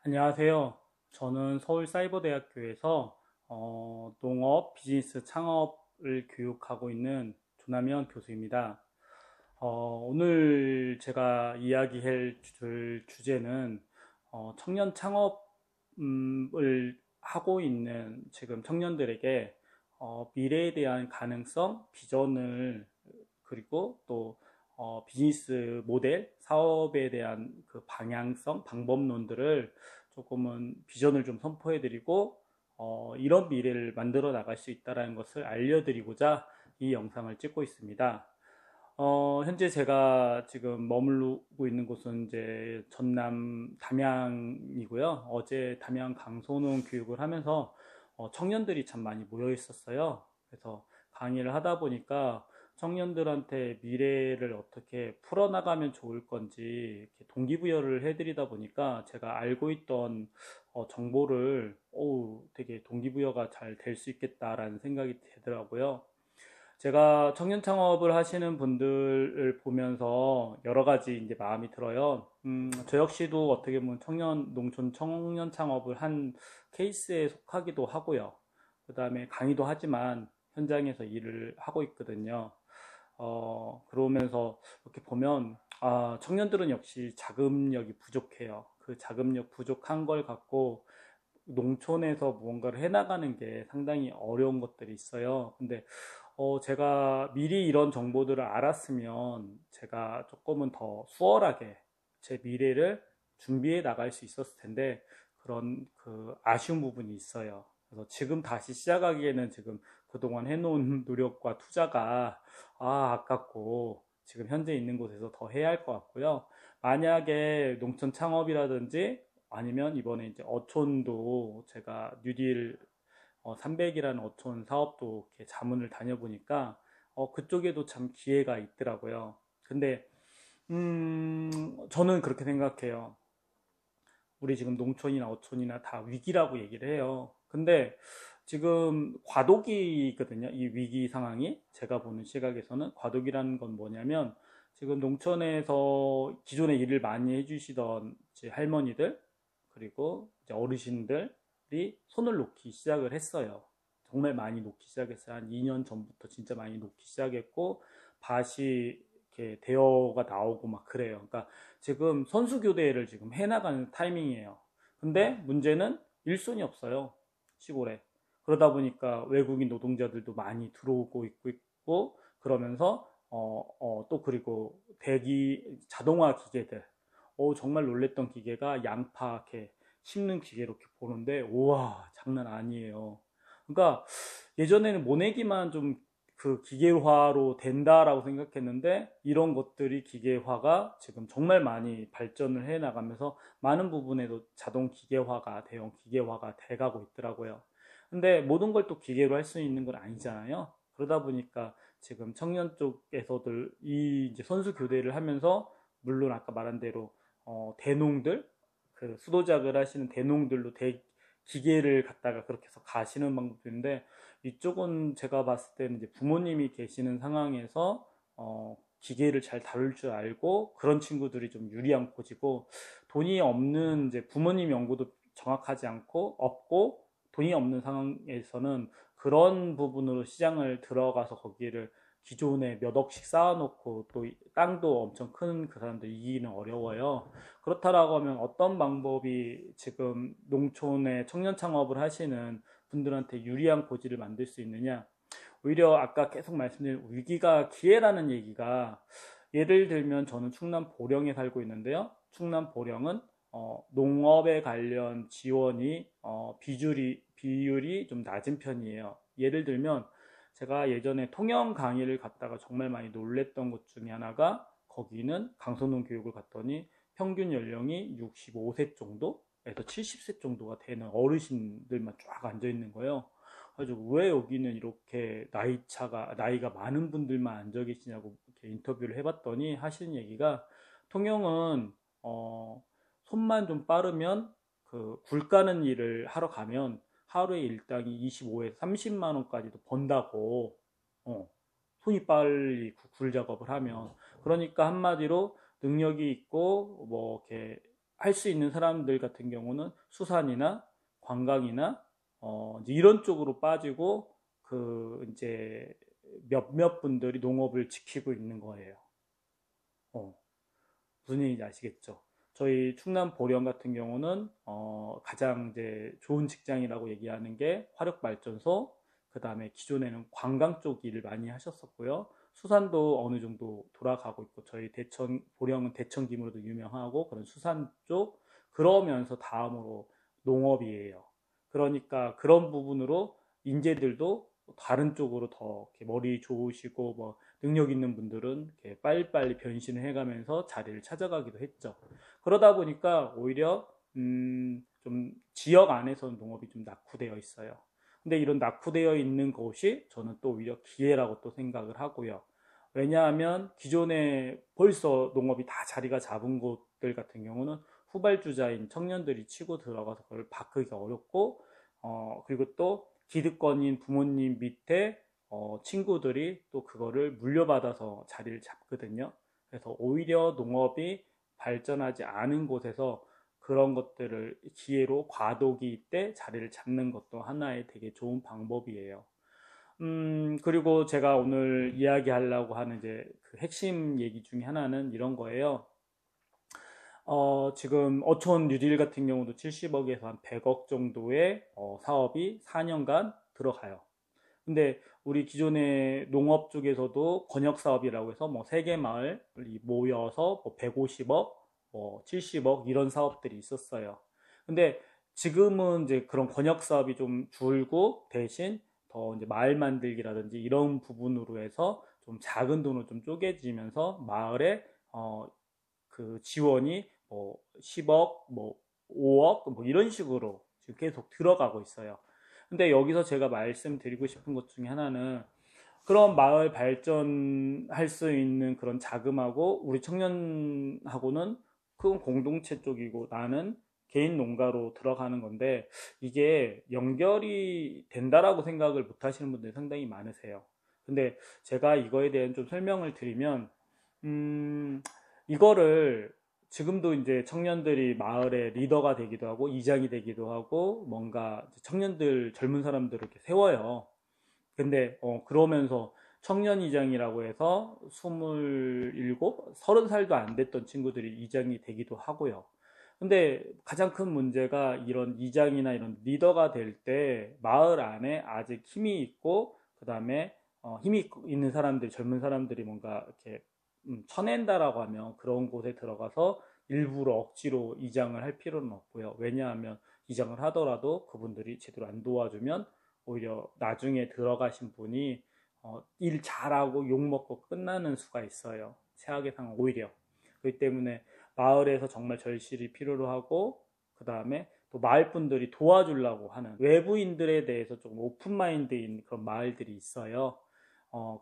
안녕하세요. 저는 서울사이버대학교에서 농업 비즈니스 창업을 교육하고 있는 조남현 교수입니다. 오늘 제가 이야기할 주제는 청년 창업을 하고 있는 지금 청년들에게 미래에 대한 가능성, 비전을 그리고 또 비즈니스 모델, 사업에 대한 그 방향성, 방법론들을 조금은 비전을 좀 선포해드리고 이런 미래를 만들어 나갈 수 있다는 것을 알려드리고자 이 영상을 찍고 있습니다. 현재 제가 지금 머무르고 있는 곳은 이제 전남 담양이고요. 어제 담양 강소농 교육을 하면서 청년들이 참 많이 모여 있었어요. 그래서 강의를 하다 보니까 청년들한테 미래를 어떻게 풀어나가면 좋을 건지 이렇게 동기부여를 해드리다 보니까 제가 알고 있던 정보를 되게 동기부여가 잘 될 수 있겠다라는 생각이 되더라고요. 제가 청년 창업을 하시는 분들을 보면서 여러 가지 이제 마음이 들어요. 저 역시도 어떻게 보면 농촌 청년 창업을 한 케이스에 속하기도 하고요. 그 다음에 강의도 하지만 현장에서 일을 하고 있거든요. 그러면서 이렇게 보면, 청년들은 역시 자금력이 부족해요. 그 자금력 부족한 걸 갖고 농촌에서 무언가를 해나가는 게 상당히 어려운 것들이 있어요. 근데 제가 미리 이런 정보들을 알았으면 제가 조금은 더 수월하게 제 미래를 준비해 나갈 수 있었을 텐데 그런 그 아쉬운 부분이 있어요. 그래서 지금 다시 시작하기에는 지금 그동안 해놓은 노력과 투자가 아깝고 지금 현재 있는 곳에서 더 해야 할 것 같고요. 만약에 농촌 창업이라든지 아니면 이번에 이제 어촌도 제가 뉴딜 300이라는 어촌 사업도 이렇게 자문을 다녀보니까 그쪽에도 참 기회가 있더라고요. 근데 저는 그렇게 생각해요. 우리 지금 농촌이나 어촌이나 다 위기라고 얘기를 해요. 근데 지금 과도기거든요. 이 위기 상황이 제가 보는 시각에서는 과도기라는 건 뭐냐면 지금 농촌에서 기존에 일을 많이 해주시던 이제 할머니들 그리고 이제 어르신들이 손을 놓기 시작을 했어요. 정말 많이 놓기 시작했어요. 한 2년 전부터 진짜 많이 놓기 시작했고 밭이 이렇게 대여가 나오고 막 그래요. 그러니까 지금 선수 교대를 지금 해나가는 타이밍이에요. 근데 문제는 일손이 없어요. 시골에. 그러다 보니까 외국인 노동자들도 많이 들어오고 있고 그러면서 또 그리고 자동화 기계들 정말 놀랬던 기계가 양파 이렇게 심는 기계 이렇게 보는데 우와 장난 아니에요. 그러니까 예전에는 모내기만 좀 그 기계화로 된다라고 생각했는데 이런 것들이 기계화가 지금 정말 많이 발전을 해 나가면서 많은 부분에도 자동 기계화가 대형 기계화가 돼가고 있더라고요. 근데 모든 걸 또 기계로 할 수 있는 건 아니잖아요. 그러다 보니까 지금 청년 쪽에서들 이 이제 선수 교대를 하면서 물론 아까 말한 대로 대농들 그 수도작을 하시는 대농들로 기계를 갖다가 그렇게 해서 가시는 방법도 있는데 이쪽은 제가 봤을 때는 이제 부모님이 계시는 상황에서 기계를 잘 다룰 줄 알고 그런 친구들이 좀 유리한 코지고 돈이 없는 이제 부모님 연구도 정확하지 않고 없고 돈이 없는 상황에서는 그런 부분으로 시장을 들어가서 거기를 기존에 몇 억씩 쌓아놓고 또 땅도 엄청 큰 그 사람들 이기는 어려워요. 그렇다라고 하면 어떤 방법이 지금 농촌에 청년 창업을 하시는 분들한테 유리한 고지를 만들 수 있느냐? 오히려 아까 계속 말씀드린 위기가 기회라는 얘기가 예를 들면 저는 충남 보령에 살고 있는데요. 충남 보령은 농업에 관련 지원이 비율이 좀 낮은 편이에요. 예를 들면 제가 예전에 통영 강의를 갔다가 정말 많이 놀랬던 것 중에 하나가 거기는 강서농 교육을 갔더니 평균 연령이 65세 정도에서 70세 정도가 되는 어르신들만 쫙 앉아 있는 거예요. 그래서 왜 여기는 이렇게 나이가 많은 분들만 앉아 계시냐고 이렇게 인터뷰를 해봤더니 하시는 얘기가 통영은 손만 좀 빠르면 그 굴 까는 일을 하러 가면 하루에 일당이 25에서 30만 원까지도 번다고. 어, 손이 빨리 굴 작업을 하면 그러니까 한마디로 능력이 있고 뭐 이렇게 할 수 있는 사람들 같은 경우는 수산이나 관광이나 이제 이런 쪽으로 빠지고 이제 몇몇 분들이 농업을 지키고 있는 거예요. 어, 무슨 얘기인지 아시겠죠? 저희 충남 보령 같은 경우는 가장 이제 좋은 직장이라고 얘기하는 게 화력발전소, 그 다음에 기존에는 관광 쪽 일을 많이 하셨었고요. 수산도 어느 정도 돌아가고 있고, 저희 보령은 대천김으로도 유명하고 그런 수산 쪽, 그러면서 다음으로 농업이에요. 그러니까 그런 부분으로 인재들도 다른 쪽으로 더 이렇게 머리 좋으시고 뭐 능력 있는 분들은 이렇게 빨리빨리 변신을 해가면서 자리를 찾아가기도 했죠. 그러다 보니까 오히려 좀 지역 안에서는 농업이 좀 낙후되어 있어요. 근데 이런 낙후되어 있는 것이 저는 또 오히려 기회라고 또 생각을 하고요. 왜냐하면 기존에 벌써 농업이 다 자리가 잡은 곳들 같은 경우는 후발주자인 청년들이 치고 들어가서 그걸 바꾸기 어렵고, 그리고 또 기득권인 부모님 밑에 친구들이 또 그거를 물려받아서 자리를 잡거든요. 그래서 오히려 농업이 발전하지 않은 곳에서 그런 것들을 기회로 과도기 때 자리를 잡는 것도 하나의 되게 좋은 방법이에요. 그리고 제가 오늘 이야기하려고 하는 이제 그 핵심 얘기 중에 하나는 이런 거예요. 지금 어촌 뉴딜 같은 경우도 70억에서 한 100억 정도의 사업이 4년간 들어가요. 근데 우리 기존의 농업 쪽에서도 권역 사업이라고 해서 뭐 3개 마을이 모여서 뭐 150억, 뭐 70억 이런 사업들이 있었어요. 근데 지금은 이제 그런 권역 사업이 좀 줄고 대신 더 이제 마을 만들기라든지 이런 부분으로 해서 좀 작은 돈으로 좀 쪼개지면서 마을에 그 지원이 뭐 10억, 뭐 5억, 뭐 이런 식으로 지금 계속 들어가고 있어요. 근데 여기서 제가 말씀드리고 싶은 것 중에 하나는 그런 마을 발전할 수 있는 그런 자금하고 우리 청년하고는 그건 공동체 쪽이고 나는 개인 농가로 들어가는 건데 이게 연결이 된다라고 생각을 못 하시는 분들이 상당히 많으세요. 근데 제가 이거에 대한 좀 설명을 드리면, 음, 이거를 지금도 이제 청년들이 마을의 리더가 되기도 하고 이장이 되기도 하고 뭔가 청년들 젊은 사람들을 이렇게 세워요. 근데 그러면서 청년이장이라고 해서 27, 30살도 안 됐던 친구들이 이장이 되기도 하고요. 근데 가장 큰 문제가 이런 이장이나 이런 리더가 될 때 마을 안에 아직 힘이 있고 그다음에 힘이 있는 사람들, 젊은 사람들이 뭔가 이렇게 쳐낸다라고 하면 그런 곳에 들어가서 일부러 억지로 이장을 할 필요는 없고요. 왜냐하면 이장을 하더라도 그분들이 제대로 안 도와주면 오히려 나중에 들어가신 분이 일 잘하고 욕먹고 끝나는 수가 있어요. 최악의 상황 오히려. 그렇기 때문에 마을에서 정말 절실히 필요로 하고 그 다음에 또 마을 분들이 도와주려고 하는 외부인들에 대해서 좀 오픈마인드인 그런 마을들이 있어요.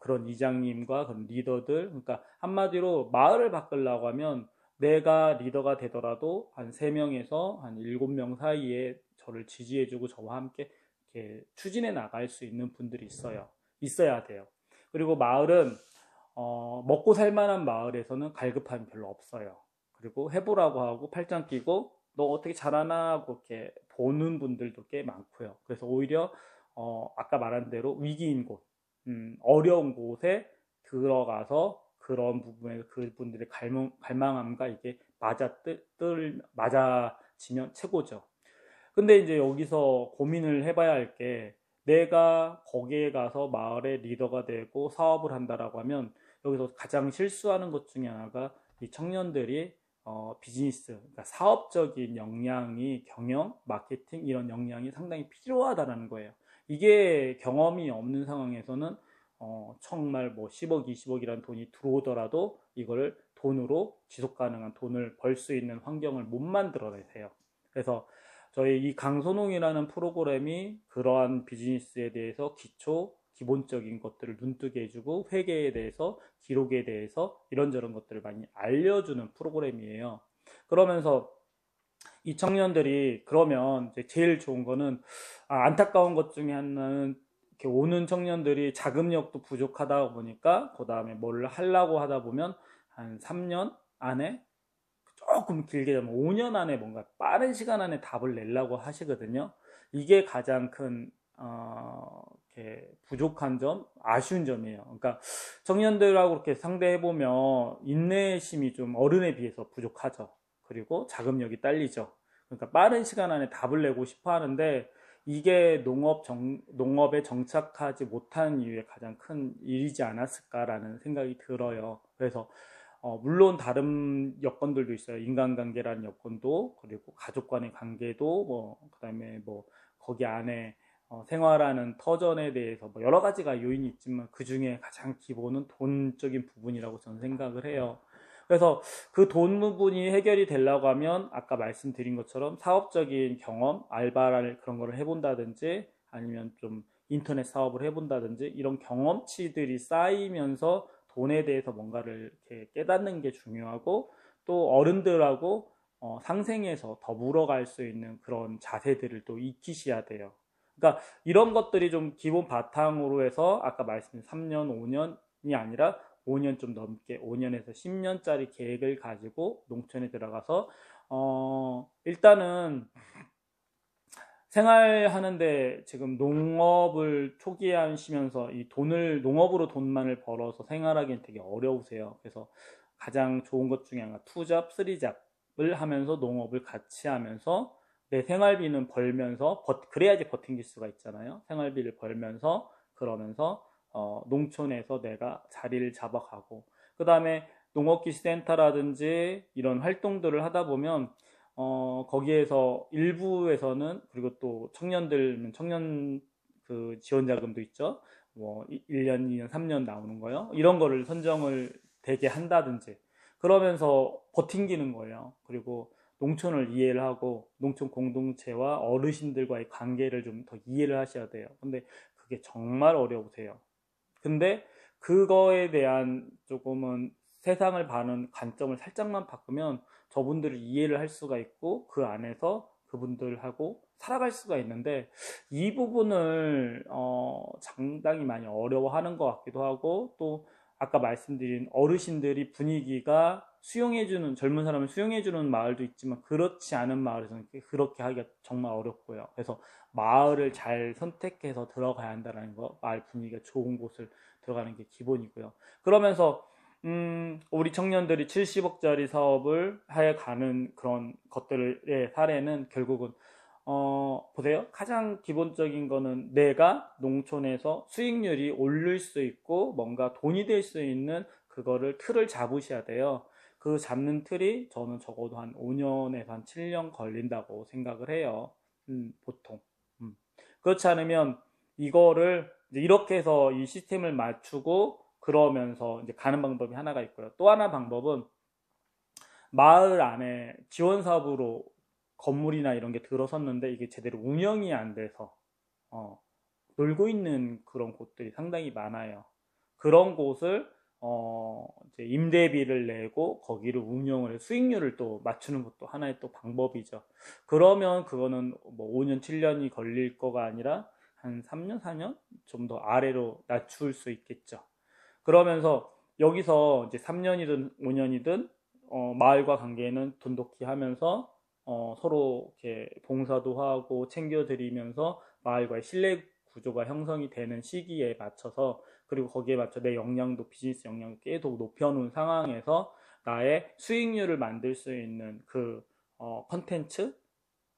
그런 이장님과 그런 리더들, 그러니까 한마디로 마을을 바꾸려고 하면 내가 리더가 되더라도 한 3명에서 한 7명 사이에 저를 지지해주고 저와 함께 이렇게 추진해 나갈 수 있는 분들이 있어야 돼요. 그리고 마을은 먹고 살만한 마을에서는 갈급함이 별로 없어요. 그리고 해보라고 하고 팔짱 끼고 너 어떻게 잘하나 하고 이렇게 보는 분들도 꽤 많고요. 그래서 오히려 아까 말한 대로 위기인 곳, 어려운 곳에 들어가서 그런 부분에서 그분들의 갈망함과 이게 맞아지면 최고죠. 근데 이제 여기서 고민을 해봐야 할 게 내가 거기에 가서 마을의 리더가 되고 사업을 한다라고 하면 여기서 가장 실수하는 것 중에 하나가 이 청년들이 비즈니스, 그러니까 사업적인 역량이 경영, 마케팅 이런 역량이 상당히 필요하다라는 거예요. 이게 경험이 없는 상황에서는 정말 뭐 10억, 20억이라는 돈이 들어오더라도 이걸 돈으로 지속 가능한 돈을 벌 수 있는 환경을 못 만들어내세요. 그래서 저희 이 강소농이라는 프로그램이 그러한 비즈니스에 대해서 기본적인 것들을 눈뜨게 해주고 회계에 대해서 기록에 대해서 이런저런 것들을 많이 알려주는 프로그램이에요. 그러면서 이 청년들이 그러면 이제 제일 좋은 거는 안타까운 것 중에 하나는 이렇게 오는 청년들이 자금력도 부족하다 보니까 그 다음에 뭘 하려고 하다 보면 한 3년 안에 조금 길게 되면 5년 안에 뭔가 빠른 시간 안에 답을 내려고 하시거든요. 이게 가장 큰 이렇게 부족한 점, 아쉬운 점이에요. 그러니까 청년들하고 이렇게 상대해 보면 인내심이 좀 어른에 비해서 부족하죠. 그리고 자금력이 딸리죠. 그러니까 빠른 시간 안에 답을 내고 싶어 하는데 이게 농업에 정착하지 못한 이유의 가장 큰 일이지 않았을까라는 생각이 들어요. 그래서 물론 다른 여건들도 있어요. 인간관계라는 여건도, 그리고 가족 간의 관계도, 그다음에 거기 안에 생활하는 터전에 대해서 여러 가지가 요인이 있지만 그 중에 가장 기본은 돈적인 부분이라고 저는 생각을 해요. 그래서 그 돈 부분이 해결이 되려고 하면 아까 말씀드린 것처럼 사업적인 경험, 알바를 그런 거를 해본다든지 아니면 좀 인터넷 사업을 해본다든지 이런 경험치들이 쌓이면서 돈에 대해서 뭔가를 이렇게 깨닫는 게 중요하고 또 어른들하고 상생해서 더불어 갈 수 있는 그런 자세들을 또 익히셔야 돼요. 그러니까 이런 것들이 좀 기본 바탕으로 해서 아까 말씀드린 3년, 5년이 아니라 5년 좀 넘게 5년에서 10년짜리 계획을 가지고 농촌에 들어가서 일단은 생활하는데 지금 농업을 초기에 하시면서 이 돈을 농업으로 돈만을 벌어서 생활하기는 되게 어려우세요. 그래서 가장 좋은 것 중에 하나가 투잡, 쓰리잡을 하면서 농업을 같이 하면서 내 생활비는 벌면서 그래야지 버팅길 수가 있잖아요. 생활비를 벌면서 그러면서 농촌에서 내가 자리를 잡아가고 그 다음에 농업기술센터라든지 이런 활동들을 하다 보면 거기에서 일부에서는 그리고 또 청년 그 지원자금도 있죠. 1년, 2년, 3년 나오는 거요. 이런 거를 선정을 되게 한다든지 그러면서 버팅기는 거예요. 그리고 농촌을 이해를 하고 농촌 공동체와 어르신들과의 관계를 좀 더 이해를 하셔야 돼요. 근데 그게 정말 어려우세요. 근데 그거에 대한 조금은 세상을 봐는 관점을 살짝만 바꾸면 저분들을 이해를 할 수가 있고 그 안에서 그분들하고 살아갈 수가 있는데 이 부분을 상당히 많이 어려워하는 것 같기도 하고 또 아까 말씀드린 어르신들이 분위기가 수용해주는 젊은 사람을 수용해주는 마을도 있지만 그렇지 않은 마을에서는 그렇게 하기가 정말 어렵고요. 그래서 마을을 잘 선택해서 들어가야 한다는 거, 마을 분위기가 좋은 곳을 들어가는 게 기본이고요. 그러면서 우리 청년들이 70억짜리 사업을 해 가는 그런 것들의 사례는 결국은 보세요. 가장 기본적인 거는 내가 농촌에서 수익률이 오를 수 있고 뭔가 돈이 될 수 있는 그거를 틀을 잡으셔야 돼요. 그 잡는 틀이 저는 적어도 한 5년에서 한 7년 걸린다고 생각을 해요. 보통. 음. 그렇지 않으면 이거를 이제 이렇게 해서 이 시스템을 맞추고 그러면서 이제 가는 방법이 하나가 있고요. 또 하나 방법은 마을 안에 지원 사업으로 건물이나 이런 게 들어섰는데 이게 제대로 운영이 안 돼서 어, 놀고 있는 그런 곳들이 상당히 많아요. 그런 곳을 이제 임대비를 내고 거기를 운영을 수익률을 또 맞추는 것도 하나의 또 방법이죠. 그러면 그거는 뭐 5년, 7년이 걸릴 거가 아니라 한 3년, 4년 좀 더 아래로 낮출 수 있겠죠. 그러면서 여기서 이제 3년이든 5년이든 마을과 관계는 돈독히 하면서 서로 이렇게 봉사도 하고 챙겨드리면서 마을과의 신뢰 구조가 형성이 되는 시기에 맞춰서 그리고 거기에 맞춰 내 역량도 비즈니스 역량도 계속 높여놓은 상황에서 나의 수익률을 만들 수 있는 그 컨텐츠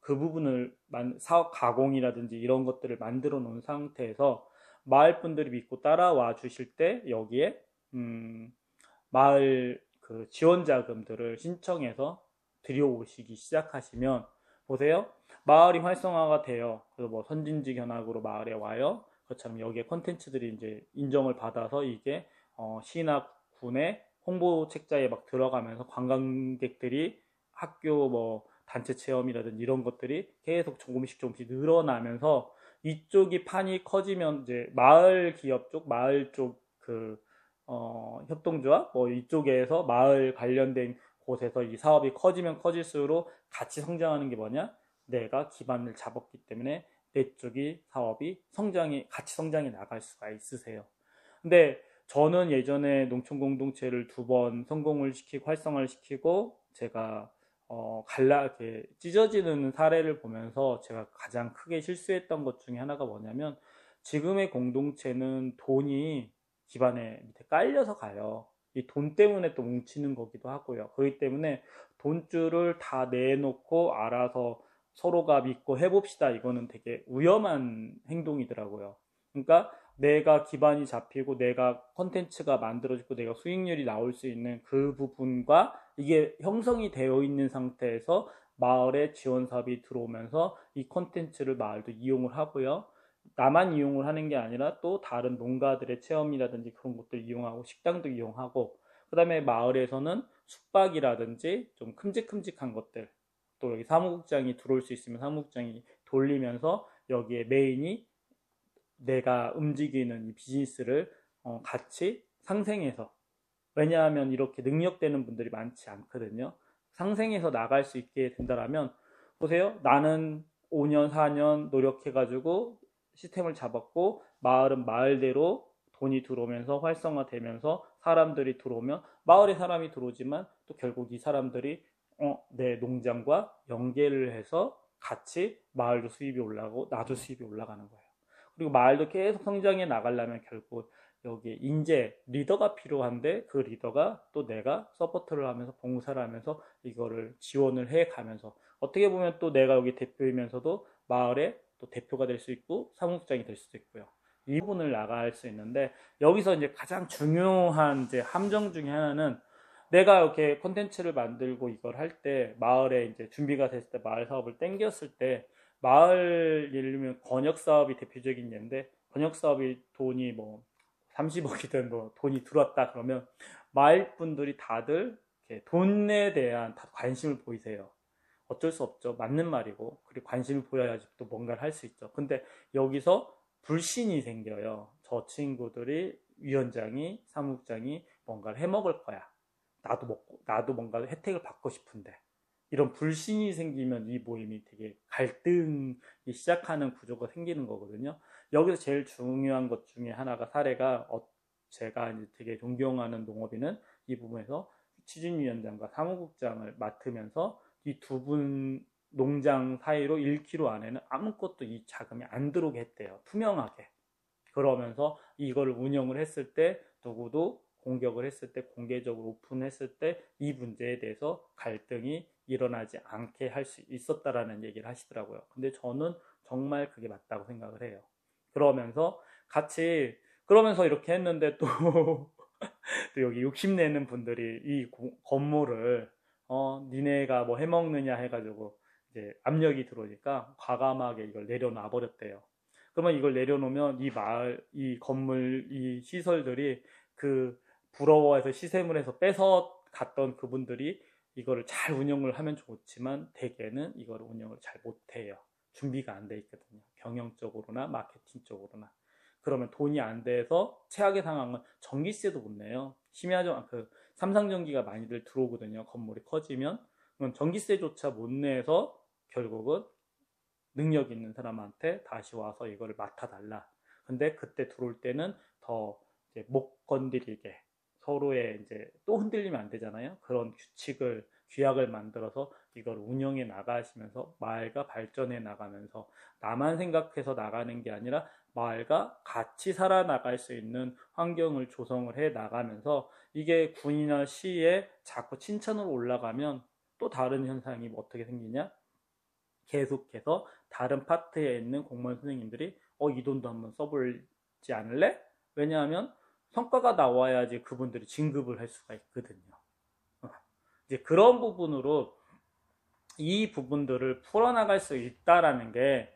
그 부분을 사업 가공이라든지 이런 것들을 만들어 놓은 상태에서 마을 분들이 믿고 따라와 주실 때 여기에 마을 그 지원 자금들을 신청해서 들여오시기 시작하시면 보세요. 마을이 활성화가 돼요. 그래서 뭐 선진지 견학으로 마을에 와요. 그렇처럼 여기에 콘텐츠들이 이제 인정을 받아서 이게 시나 군의 홍보 책자에 막 들어가면서 관광객들이 학교 뭐 단체 체험이라든지 이런 것들이 계속 조금씩 늘어나면서 이쪽이 판이 커지면 이제 마을 기업 쪽, 마을 쪽그 협동조합 뭐 이쪽에서 마을 관련된 곳에서 이 사업이 커지면 커질수록 같이 성장하는 게 뭐냐? 내가 기반을 잡았기 때문에 내 쪽이 사업이 같이 성장해 나갈 수가 있으세요. 근데 저는 예전에 농촌 공동체를 2번 성공을 시키고 활성화를 시키고 제가 이렇게 찢어지는 사례를 보면서 제가 가장 크게 실수했던 것 중에 하나가 뭐냐면, 지금의 공동체는 돈이 집안에 밑에 깔려서 가요. 이 돈 때문에 또 뭉치는 거기도 하고요. 그렇기 때문에 돈줄을 다 내놓고 알아서 서로가 믿고 해봅시다. 이거는 되게 위험한 행동이더라고요. 그러니까 내가 기반이 잡히고 내가 컨텐츠가 만들어지고 내가 수익률이 나올 수 있는 그 부분과 이게 형성이 되어 있는 상태에서 마을에 지원 사업이 들어오면서 이 컨텐츠를 마을도 이용을 하고요. 나만 이용을 하는 게 아니라 또 다른 농가들의 체험이라든지 그런 것들 이용하고 식당도 이용하고, 그 다음에 마을에서는 숙박이라든지 좀 큼직큼직한 것들, 또 여기 사무국장이 들어올 수 있으면 사무국장이 돌리면서 여기에 메인이 내가 움직이는 이 비즈니스를 같이 상생해서, 왜냐하면 이렇게 능력되는 분들이 많지 않거든요. 상생해서 나갈 수 있게 된다라면, 보세요. 나는 5년, 4년 노력해가지고 시스템을 잡았고, 마을은 마을대로 돈이 들어오면서 활성화되면서 사람들이 들어오면 마을에 사람이 들어오지만 또 결국 이 사람들이 내 농장과 연계를 해서 같이 마을도 수입이 올라가고 나도 수입이 올라가는 거예요. 그리고 마을도 계속 성장해 나가려면 결국 여기에 인재, 리더가 필요한데, 그 리더가 또 내가 서포트를 하면서 봉사를 하면서 이거를 지원을 해 가면서, 어떻게 보면 또 내가 여기 대표이면서도 마을의 또 대표가 될 수 있고 사무국장이 될 수도 있고요. 이 부분을 나갈 수 있는데, 여기서 이제 가장 중요한 이제 함정 중에 하나는, 내가 이렇게 콘텐츠를 만들고 이걸 할 때 마을에 이제 준비가 됐을 때 마을 사업을 땡겼을 때, 마을 예를 들면 권역 사업이 대표적인 예인데, 권역 사업이 돈이 뭐 30억이든 뭐 돈이 들어왔다 그러면 마을 분들이 다들 이렇게 돈에 대한 다 관심을 보이세요. 어쩔 수 없죠. 맞는 말이고. 그리고 관심을 보여야지 또 뭔가를 할 수 있죠. 근데 여기서 불신이 생겨요. 저 친구들이, 위원장이, 사무국장이 뭔가를 해먹을 거야. 나도 뭔가 혜택을 받고 싶은데. 이런 불신이 생기면 이 모임이 되게 갈등이 시작하는 구조가 생기는 거거든요. 여기서 제일 중요한 것 중에 하나가 사례가, 제가 이제 되게 존경하는 농업인은 이 부분에서 추진위원장과 사무국장을 맡으면서 이 두 분 농장 사이로 1km 안에는 아무것도 이 자금이 안 들어오게 했대요. 투명하게. 그러면서 이걸 운영을 했을 때, 누구도 공격을 했을 때, 공개적으로 오픈했을 때 이 문제에 대해서 갈등이 일어나지 않게 할 수 있었다라는 얘기를 하시더라고요. 근데 저는 정말 그게 맞다고 생각을 해요. 그러면서 같이, 그러면서 이렇게 했는데 또, 또 여기 욕심내는 분들이 이 건물을 니네가 뭐 해먹느냐 해가지고 이제 압력이 들어오니까 과감하게 이걸 내려놔 버렸대요. 그러면 이걸 내려놓으면 이 마을, 이 건물, 이 시설들이 그 부러워해서 시세물에서 뺏어 갔던 그분들이 이거를 잘 운영을 하면 좋지만 대개는 이걸 운영을 잘 못해요. 준비가 안 돼 있거든요. 경영적으로나 마케팅 쪽으로나. 그러면 돈이 안 돼서 최악의 상황은 전기세도 못 내요. 심야전 삼성전기가 많이들 들어오거든요. 건물이 커지면. 그럼 전기세조차 못 내서 결국은 능력 있는 사람한테 다시 와서 이거를 맡아달라. 근데 그때 들어올 때는 더 이제 못 건드리게, 서로의 이제 또 흔들리면 안 되잖아요. 그런 규칙을, 규약을 만들어서 이걸 운영해 나가시면서 마을과 발전해 나가면서, 나만 생각해서 나가는 게 아니라 마을과 같이 살아나갈 수 있는 환경을 조성을 해 나가면서, 이게 군이나 시에 자꾸 칭찬으로 올라가면 또 다른 현상이 뭐 어떻게 생기냐? 계속해서 다른 파트에 있는 공무원 선생님들이 이 돈도 한번 써볼지 않을래? 왜냐하면 성과가 나와야지 그분들이 진급을 할 수가 있거든요. 이제 그런 부분으로 이 부분들을 풀어나갈 수 있다라는 게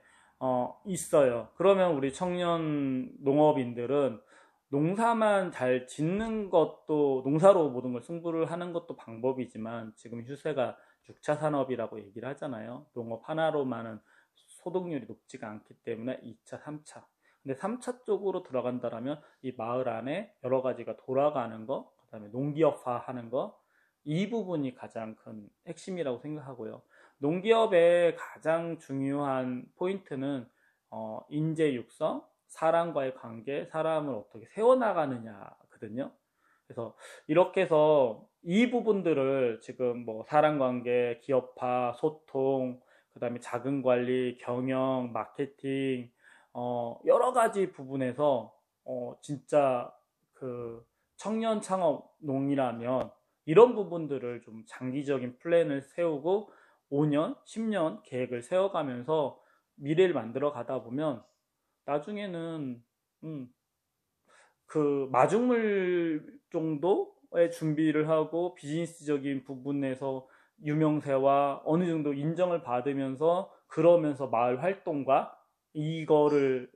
있어요. 그러면 우리 청년 농업인들은 농사만 잘 짓는 것도, 농사로 모든 걸 승부를 하는 것도 방법이지만, 지금 휴세가 6차 산업이라고 얘기를 하잖아요. 농업 하나로만은 소득률이 높지가 않기 때문에 2차, 3차. 근데 3차 쪽으로 들어간다라면 이 마을 안에 여러 가지가 돌아가는 거, 그 다음에 농기업화 하는 거, 이 부분이 가장 큰 핵심이라고 생각하고요. 농기업의 가장 중요한 포인트는 인재 육성, 사람과의 관계, 사람을 어떻게 세워나가느냐거든요. 그래서 이렇게 해서 이 부분들을 지금 뭐 사람 관계, 기업화, 소통, 그다음에 자금 관리, 경영, 마케팅, 여러 가지 부분에서 진짜 그 청년 창업 농이라면 이런 부분들을 좀 장기적인 플랜을 세우고 5년, 10년 계획을 세워가면서 미래를 만들어 가다 보면 나중에는 음, 그 마중물 정도의 준비를 하고 비즈니스적인 부분에서 유명세와 어느 정도 인정을 받으면서 그러면서 마을 활동과 이거를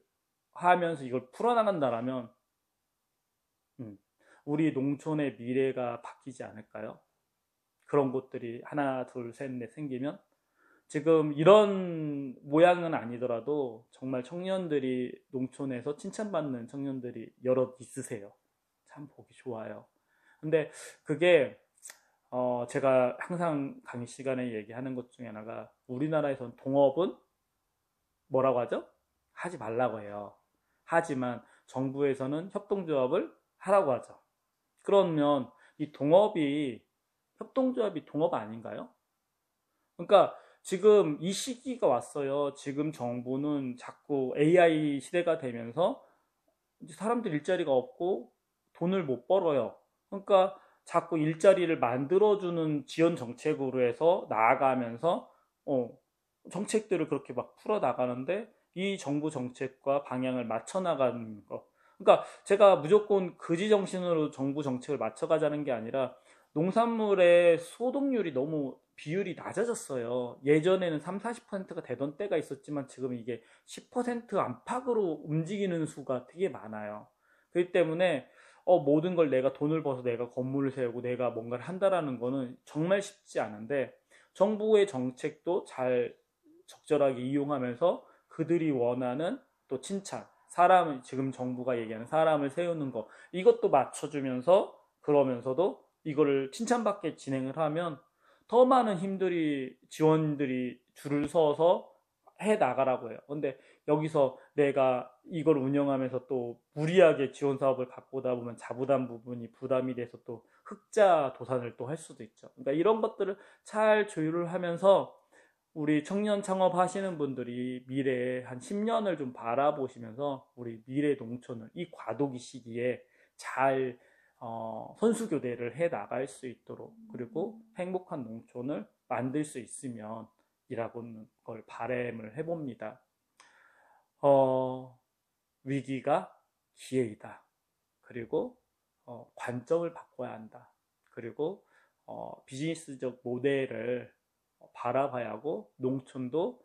하면서 이걸 풀어나간다라면 음, 우리 농촌의 미래가 바뀌지 않을까요? 그런 곳들이 하나, 둘, 셋, 넷 생기면 지금 이런 모양은 아니더라도 정말 청년들이 농촌에서 칭찬받는 청년들이 여럿 있으세요. 참 보기 좋아요. 근데 그게 제가 항상 강의 시간에 얘기하는 것 중에 하나가 우리나라에선 동업은 뭐라고 하죠? 하지 말라고 해요. 하지만 정부에서는 협동조합을 하라고 하죠. 그러면 이 동업이 협동조합이 동업 아닌가요? 그러니까 지금 이 시기가 왔어요. 지금 정부는 자꾸 AI 시대가 되면서 이제 사람들 일자리가 없고 돈을 못 벌어요. 그러니까 자꾸 일자리를 만들어주는 지원 정책으로 해서 나아가면서 어, 정책들을 그렇게 막 풀어 나가는데 이 정부 정책과 방향을 맞춰 나가는 거. 그러니까 제가 무조건 거지 정신으로 정부 정책을 맞춰가자는 게 아니라 농산물의 소득률이 너무 비율이 낮아졌어요. 예전에는 3, 40%가 되던 때가 있었지만 지금 이게 10% 안팎으로 움직이는 수가 되게 많아요. 그렇기 때문에 모든 걸 내가 돈을 벌어서 내가 건물을 세우고 내가 뭔가를 한다라는 거는 정말 쉽지 않은데 정부의 정책도 잘 적절하게 이용하면서 그들이 원하는 또 칭찬, 사람을 지금 정부가 얘기하는 사람을 세우는 거 이것도 맞춰주면서 그러면서도 이거를 칭찬받게 진행을 하면 더 많은 힘들이 지원들이 줄을 서서 해 나가라고 해요. 근데 여기서 내가 이걸 운영하면서 또 무리하게 지원 사업을 갖고 오다 보면 자부담 부분이 부담이 돼서 또 흑자 도산을 또 할 수도 있죠. 그러니까 이런 것들을 잘 조율을 하면서 우리 청년 창업하시는 분들이 미래에 한 10년을 좀 바라보시면서 우리 미래 농촌을 이 과도기 시기에 잘 선수교대를 해 나갈 수 있도록 그리고 행복한 농촌을 만들 수 있으면 이라고는 걸 바람을 해봅니다. 위기가 기회이다. 그리고 관점을 바꿔야 한다. 그리고 비즈니스적 모델을 바라봐야 하고 농촌도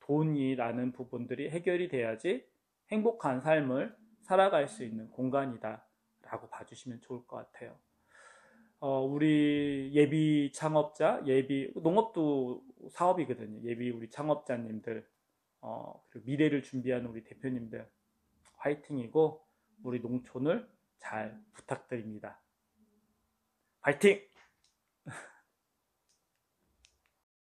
돈이라는 부분들이 해결이 돼야지 행복한 삶을 살아갈 수 있는 공간이다 라고 봐주시면 좋을 것 같아요. 우리 예비 창업자, 예비 농업도 사업이거든요. 예비 우리 창업자님들, 그리고 미래를 준비하는 우리 대표님들 화이팅이고 우리 농촌을 잘 부탁드립니다. 화이팅!